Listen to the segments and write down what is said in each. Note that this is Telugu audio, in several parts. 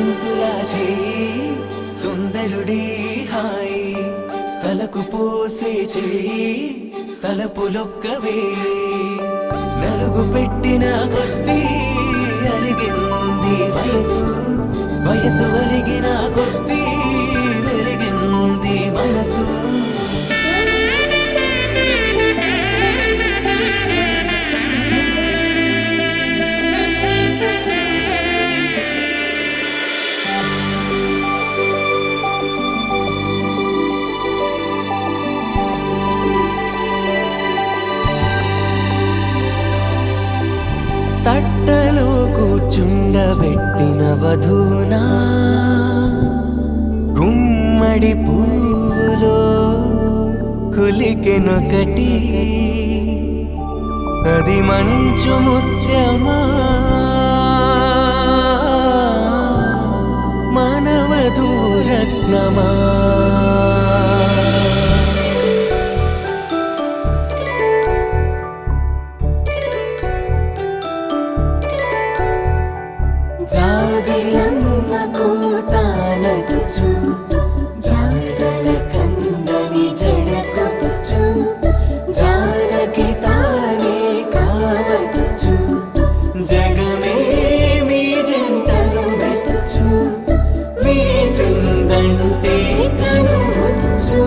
గింతులా చేయి సుందరుడి హాయి తలకు పోసే చేయి తలపులొక్కవే నలుగు పెట్టిన కొద్దీ అలిగింది వయసు వయసు ఒలిగిన కొద్దీ వెలిగింది మనసు తట్టలో కూర్చుండబెట్టిన వధూనా గుమ్మడి పువ్వులో కులికెనొకటి అది మంచు ముత్యమా మానవధూరత్నమా జాబిలమ్మ కూతానచ్చు జాడల కందని జడకొచ్చు జానకి తానే కావచ్చు జగమే మీ జంటను మెచ్చు వేసిందంటే కనువచ్చు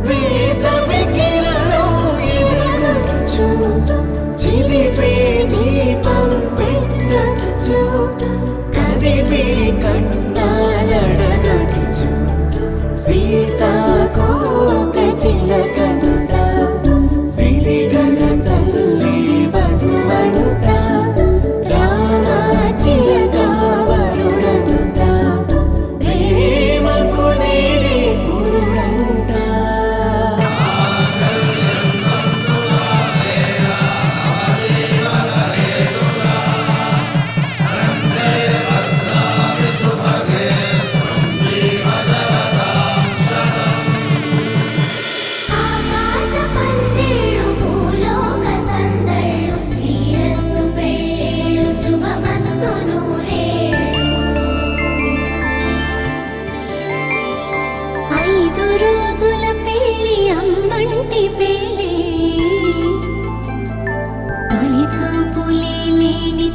వేసవి కిరణం ఎదుగొచ్చు చిదిపే దీపం పెట్టచ్చు కదిపే కన్నాలడగచ్చు సీతాకోక చిలకనుట సిరిగల తల్లి వధువనుట రామ చిలక వరుడనుట ప్రేమకు నేడే పురుడంట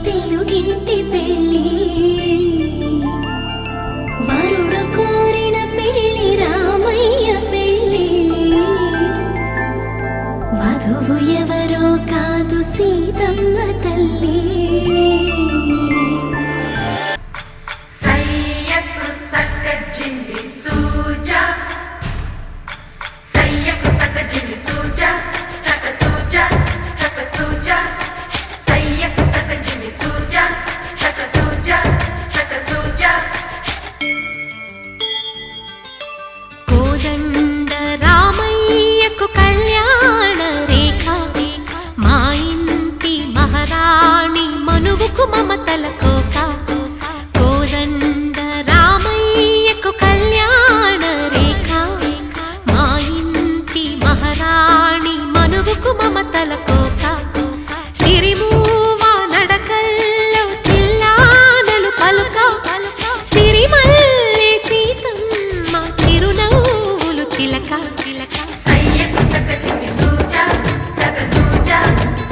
తెలుగింటి పెళ్ళి వరుడు కోరిన పెళ్ళి రామయ్య పెళ్ళి వధువు ఎవరో కాదు సీతమ్మ తల్లి సయ్యకు సక్క జింబి సూజా సయ్యకు సక్క జింబి సూజా సక్క సూజా సక్క సూజా సయ్యకు సక్క జింబి సూజా సక్క సూజా సక్క సూజా కోదండ రామయ్యకు కళ్యాణ రేఖ మా ఇంటి మహారాణి మనువుకు మమతల కోక కోదండ రామయ్యకు కళ్యాణ రేఖ మా ఇంటి మహారాణి మనువుకు మమతల కోక సిరిమూవ నడకల్లో తిల్లానలు పలుక సిరిమల్లె సీతమ్మ చిరునవ్వులు చిలక సయ్యకు సక్క జింబి సూజా సక్క సూజా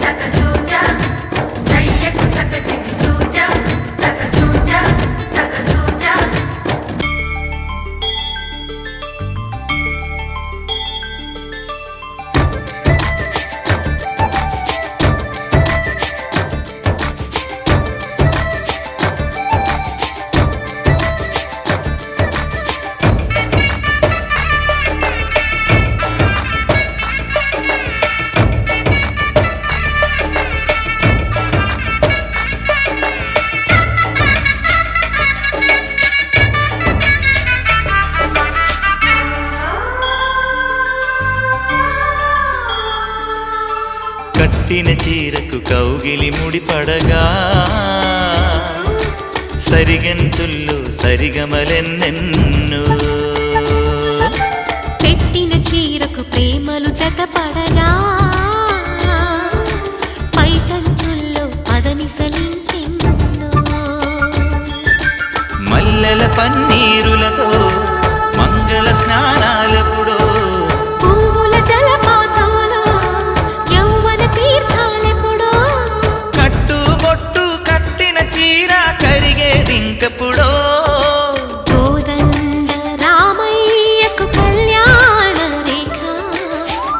సక్క సూజా సయ్యకు సక్క జింబి సూజా సక్క సూజా సక్క సూజా కట్టిన చీరకు కౌగిలి ముడిపడగా సరిగంతుల్లో సరిగమలెన్నెన్నో పెట్టిన చీరకు ప్రేమలు జతపడగా పైకంచుల్లో పదనిసలింకెన్నో మల్లె పన్నీరులతో మంగళ స్నానాలెప్పుడో పువ్వుల జలపాతంలో యౌవన తీర్థాలెప్పుడో కట్టుబొట్టు కట్టిన చీర కరిగేదింకెప్పుడో కోదండ రామయ్యకు కళ్యాణ రేఖ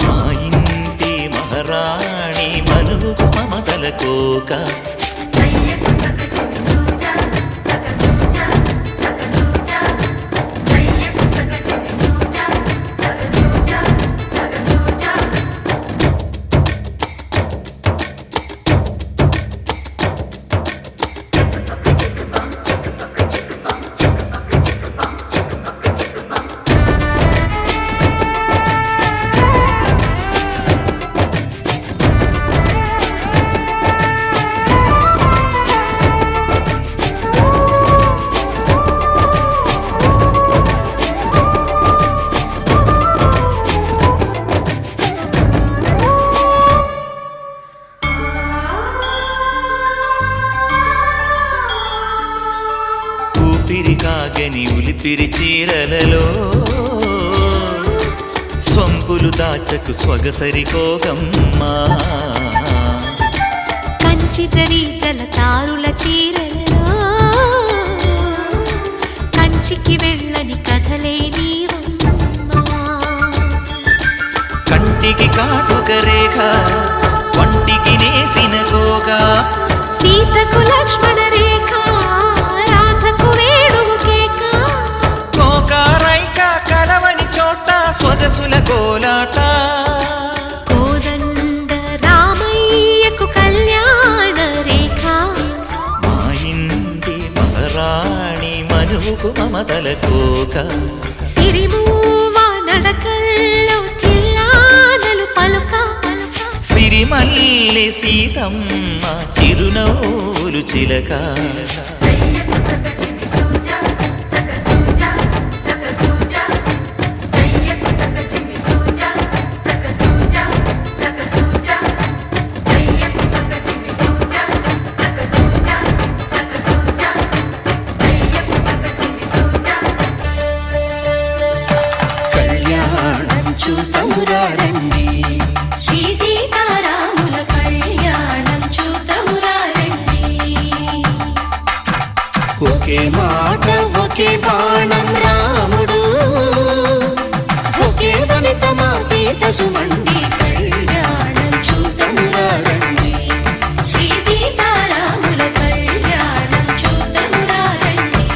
మా ఇంటి మహారాణి మనువుకు మమతల కోక సయ్యకు సక చిన్ని సూజా సక సూజా సక సూజా సయ్యకు సక చిన్ని సూజా సక సూజా సక సూజా ఊపిరి కాగని ఉలిపిరి చీరలలో స్వంపులు దాచకు స్వగసరి కోగమ్మా కంచి జరి జలతారుల చీరలలో కంచికి వెళ్ళని కథలే నీవమ్మా కంటికి కాటుక రేఖ వంటికి నేసిన కోగా సీతకు లక్ష్మణ రేఖ రాధకు వేణువు కేక కోకారైక కలవని చోట స్వగసుల కోలాట కోదండ రామయ్యకు కళ్యాణ రేఖ మా ఇంటి మహారాణి మనువుకు మమతల కోక సిరిమూవ నడకల్లో తిల్లానలు పలుక సిరిమల్లి సీతమ్మ చిరునవ్వులు చిలక సయ్యకు సక చిన్ని సూజా సక సూజా సక సూజా సయ్యకు సక చిన్ని సూజా సక సూజా సక సూజా సయ్యకు సక చిన్ని సూజా సక సూజా సక సూజా సయ్యకు సక చిన్ని సూజా కళ్యాణం చూతమురారండి శ్రీ సీతారాముల కళ్యాణం చూతమురారండి ఒకే మాట ఒకే బాణం రాముడు ఒకే వనిత మా సీత సుమండి కళ్యాణం చూతమురారండి శ్రీ సీతారాముల కళ్యాణం చూతమురారండి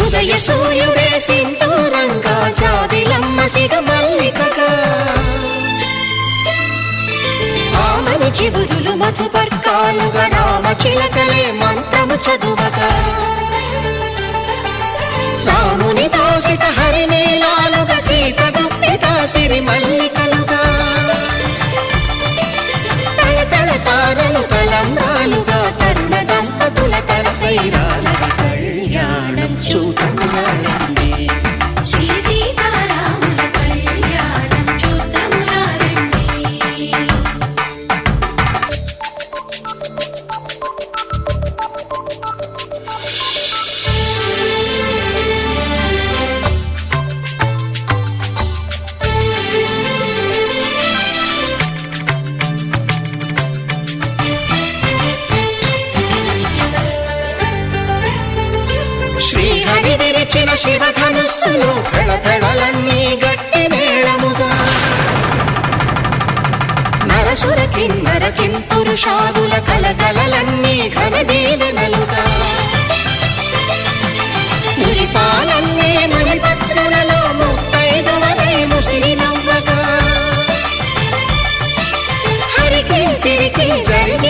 ఉదయ సూర్యుడే సింధూరంగా జాబిలమ్మ సిగ మల్లికగా ఆమని చివురులు మధుపర్కాలుగా రామ చిలకలే మంత్రము చదువగా రాముని దోసిట హరినీలాలుగా సీత గుప్పిట సిరి మల్లికలుగా తళతళ తారలు తలంబ్రాలుగా తరుణ దంపతుల తలపైరాలుగా కళ్యాణం చూతమురారండి శ్రీ సీతారాముల కళ్యాణం చూతమురారండి శ్రీహరి విరిచిన శివధనుస్సులు పెళపెళలన్నీ గట్టి మేళముగా నరసుర కిన్నర కింపురుషాదుల కలకలలన్నీ ఘన దీవెనలుగా మురిపాలన్నీ మణిపత్రులలో ముత్తైదువలై ముసిరి నవ్వగా హరికి సిరికి జరిగి